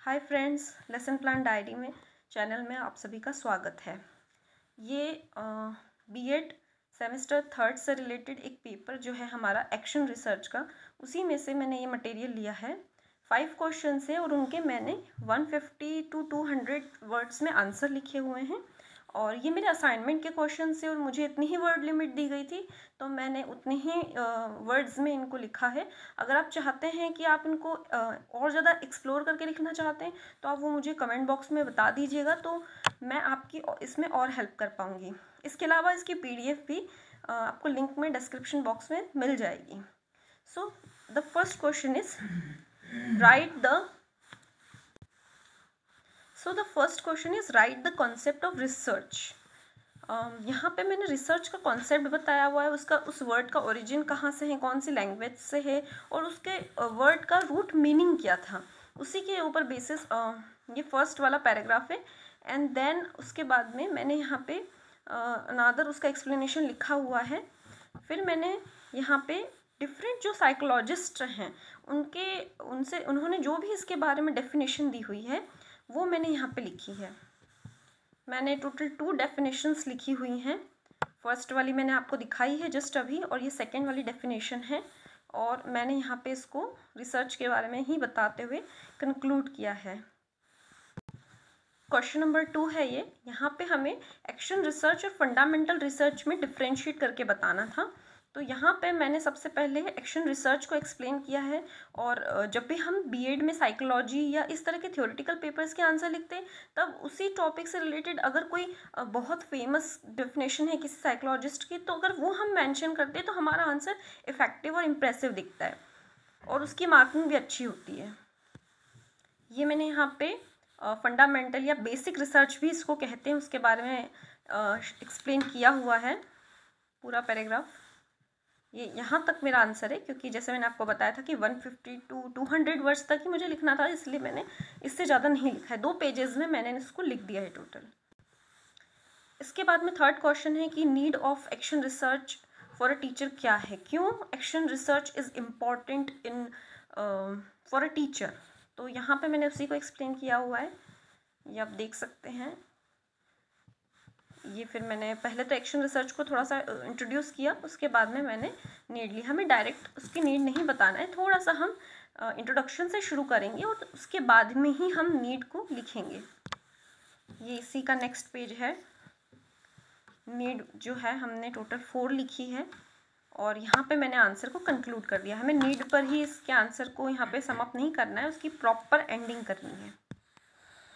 Hi friends, lesson plan diary में channel में आप सभी का स्वागत है। ये बीएड सेमेस्टर थर्ड से रिलेटेड एक पेपर जो है हमारा एक्शन रिसर्च का, उसी में से मैंने ये मटेरियल लिया है। 5 क्वेश्चन है और उनके मैंने 150 to 200 वर्ड्स में आंसर लिखे हुए हैं। और ये मेरे असाइनमेंट के क्वेश्चन से और मुझे इतनी ही वर्ड लिमिट दी गई थी, तो मैंने उतने ही वर्ड्स में इनको लिखा है। अगर आप चाहते हैं कि आप इनको और ज़्यादा एक्सप्लोर करके लिखना चाहते हैं तो आप वो मुझे कमेंट बॉक्स में बता दीजिएगा, तो मैं आपकी इसमें और हेल्प कर पाऊँगी। इसके अलावा इसकी PDF भी आपको लिंक में डिस्क्रिप्शन बॉक्स में मिल जाएगी। So the first question is right the first question is right the concept of research. यहाँ पे मैंने रिसर्च का कॉन्सेप्ट बताया हुआ है, उसका उस वर्ड का ओरिजिन कहाँ से है, कौन सी लैंग्वेज से है और उसके वर्ड का रूट मीनिंग क्या था, उसी के ऊपर बेसिस ये फर्स्ट वाला पैराग्राफ है। एंड देन उसके बाद में मैंने यहाँ पे अनादर उसका एक्सप्लेनेशन लिखा हुआ है। फिर मैंने यहाँ पे डिफरेंट जो साइकोलॉजिस्ट हैं उन्होंने जो भी इसके बारे में डेफिनेशन दी हुई है वो मैंने यहाँ पे लिखी है। मैंने टोटल 2 डेफिनेशंस लिखी हुई हैं। फर्स्ट वाली मैंने आपको दिखाई है जस्ट अभी, और ये सेकेंड वाली डेफिनेशन है, और मैंने यहाँ पे इसको रिसर्च के बारे में ही बताते हुए कंक्लूड किया है। क्वेश्चन नंबर 2 है ये। यहाँ पे हमें एक्शन रिसर्च और फंडामेंटल रिसर्च में डिफ्रेंशिएट करके बताना था। तो यहाँ पे मैंने सबसे पहले एक्शन रिसर्च को एक्सप्लेन किया है। और जब भी हम बीएड में साइकोलॉजी या इस तरह के थ्योरेटिकल पेपर्स के आंसर लिखते हैं, तब उसी टॉपिक से रिलेटेड अगर कोई बहुत फेमस डेफिनेशन है किसी साइकोलॉजिस्ट की, तो अगर वो हम मेंशन करते हैं तो हमारा आंसर इफेक्टिव और इम्प्रेसिव दिखता है और उसकी मार्किंग भी अच्छी होती है। ये मैंने यहाँ पे फंडामेंटल या बेसिक रिसर्च भी इसको कहते हैं, उसके बारे में एक्सप्लेन किया हुआ है पूरा पैराग्राफ। ये यहाँ तक मेरा आंसर है, क्योंकि जैसे मैंने आपको बताया था कि 150 to 200 वर्ड्स तक ही मुझे लिखना था, इसलिए मैंने इससे ज़्यादा नहीं लिखा है। 2 पेजेस में मैंने इसको लिख दिया है टोटल। इसके बाद में थर्ड क्वेश्चन है कि need of action research for a teacher क्या है, क्यों action research is important in for a teacher. तो यहाँ पे मैंने उसी को एक्सप्लेन किया हुआ है, ये आप देख सकते हैं। ये फिर मैंने पहले तो एक्शन रिसर्च को थोड़ा सा इंट्रोड्यूस किया, उसके बाद में मैंने नीड ली। हमें डायरेक्ट उसकी नीड नहीं बताना है, थोड़ा सा हम इंट्रोडक्शन से शुरू करेंगे और उसके बाद में ही हम नीड को लिखेंगे। ये इसी का नेक्स्ट पेज है। नीड जो है हमने टोटल 4 लिखी है और यहाँ पे मैंने आंसर को कंक्लूड कर दिया। हमें नीड पर ही इसके आंसर को यहाँ पे सम अप नहीं करना है, उसकी प्रॉपर एंडिंग करनी है।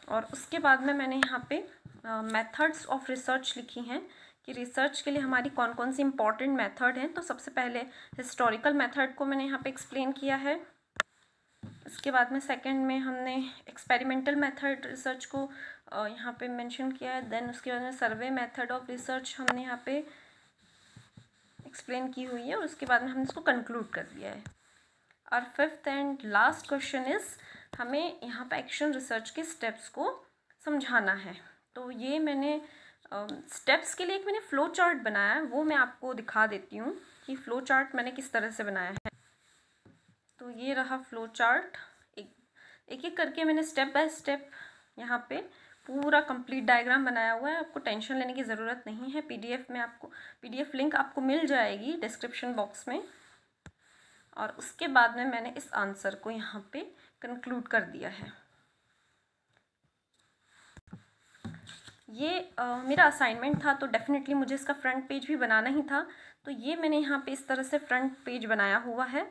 और उसके बाद में मैंने यहाँ पे मेथड्स ऑफ रिसर्च लिखी हैं कि रिसर्च के लिए हमारी कौन कौन सी इंपॉर्टेंट मेथड हैं। तो सबसे पहले हिस्टोरिकल मेथड को मैंने यहाँ पे एक्सप्लेन किया है। इसके बाद में सेकंड में हमने एक्सपेरिमेंटल मेथड रिसर्च को यहाँ पे मेंशन किया है। देन उसके बाद में सर्वे मेथड ऑफ रिसर्च हमने यहाँ पे एक्सप्लेन की हुई है और उसके बाद में हमने इसको कंक्लूड कर दिया है। और fifth and last question is हमें यहाँ पे एक्शन रिसर्च के स्टेप्स को समझाना है। तो ये मैंने स्टेप्स के लिए एक मैंने फ्लो चार्ट बनाया है, वो मैं आपको दिखा देती हूँ कि फ्लो चार्ट मैंने किस तरह से बनाया है। तो ये रहा फ्लो चार्ट। एक एक करके मैंने स्टेप बाय स्टेप यहाँ पे पूरा कंप्लीट डायग्राम बनाया हुआ है। आपको टेंशन लेने की ज़रूरत नहीं है। PDF में आपको PDF लिंक आपको मिल जाएगी डिस्क्रिप्शन बॉक्स में। और उसके बाद में मैंने इस आंसर को यहाँ पे कंक्लूड कर दिया है। ये मेरा असाइनमेंट था, तो डेफिनेटली मुझे इसका फ्रंट पेज भी बनाना ही था। तो ये मैंने यहाँ पे इस तरह से फ्रंट पेज बनाया हुआ है,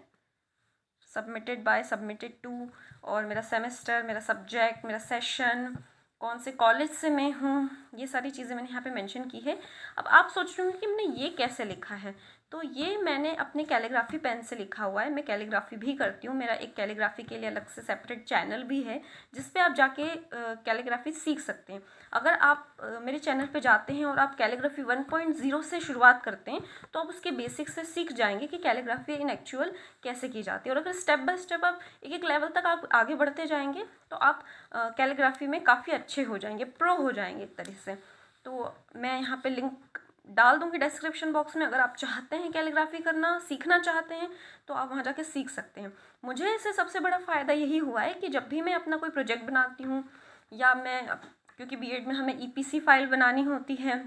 सबमिटेड बाय, सबमिटेड टू, और मेरा सेमेस्टर, मेरा सब्जेक्ट, मेरा सेशन, कौन से कॉलेज से मैं हूँ, ये सारी चीज़ें मैंने यहाँ पे मेंशन की है। अब आप सोच रहे होंगे कि मैंने ये कैसे लिखा है। तो ये मैंने अपने कैलीग्राफी पेन से लिखा हुआ है। मैं कैलीग्राफी भी करती हूँ, मेरा एक कैलीग्राफी के लिए अलग से सेपरेट चैनल भी है जिस पे आप जाके कैलीग्राफी सीख सकते हैं। अगर आप मेरे चैनल पे जाते हैं और आप कैलीग्राफी 1.0 से शुरुआत करते हैं तो आप उसके बेसिक्स से सीख जाएंगे कि कैलीग्राफी इन एक्चुअल कैसे की जाती है। और अगर स्टेप बाय स्टेप आप एक एक लेवल तक आप आगे बढ़ते जाएंगे तो आप कैलीग्राफी में काफ़ी अच्छे हो जाएंगे, प्रो हो जाएंगे एक तरह से। तो मैं यहाँ पे लिंक डाल दूँगी डिस्क्रिप्शन बॉक्स में। अगर आप चाहते हैं कैलीग्राफी करना सीखना चाहते हैं तो आप वहाँ जाके सीख सकते हैं। मुझे इससे सबसे बड़ा फ़ायदा यही हुआ है कि जब भी मैं अपना कोई प्रोजेक्ट बनाती हूँ या मैं, क्योंकि बीएड में हमें ईपीसी फाइल बनानी होती है,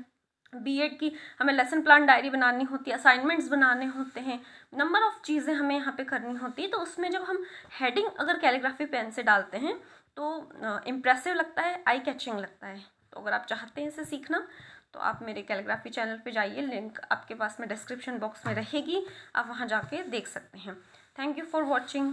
बीएड की हमें लेसन प्लान डायरी बनानी होती है, असाइनमेंट्स बनाने होते हैं, नंबर ऑफ़ चीज़ें हमें यहाँ पे करनी होती है। तो उसमें जब हम हेडिंग अगर कैलीग्राफी पेन से डालते हैं तो इम्प्रेसिव लगता है, आई कैचिंग लगता है। तो अगर आप चाहते हैं इसे सीखना तो आप मेरे कैलीग्राफी चैनल पे जाइए, लिंक आपके पास में डिस्क्रिप्शन बॉक्स में रहेगी, आप वहाँ जाके देख सकते हैं। Thank you for watching.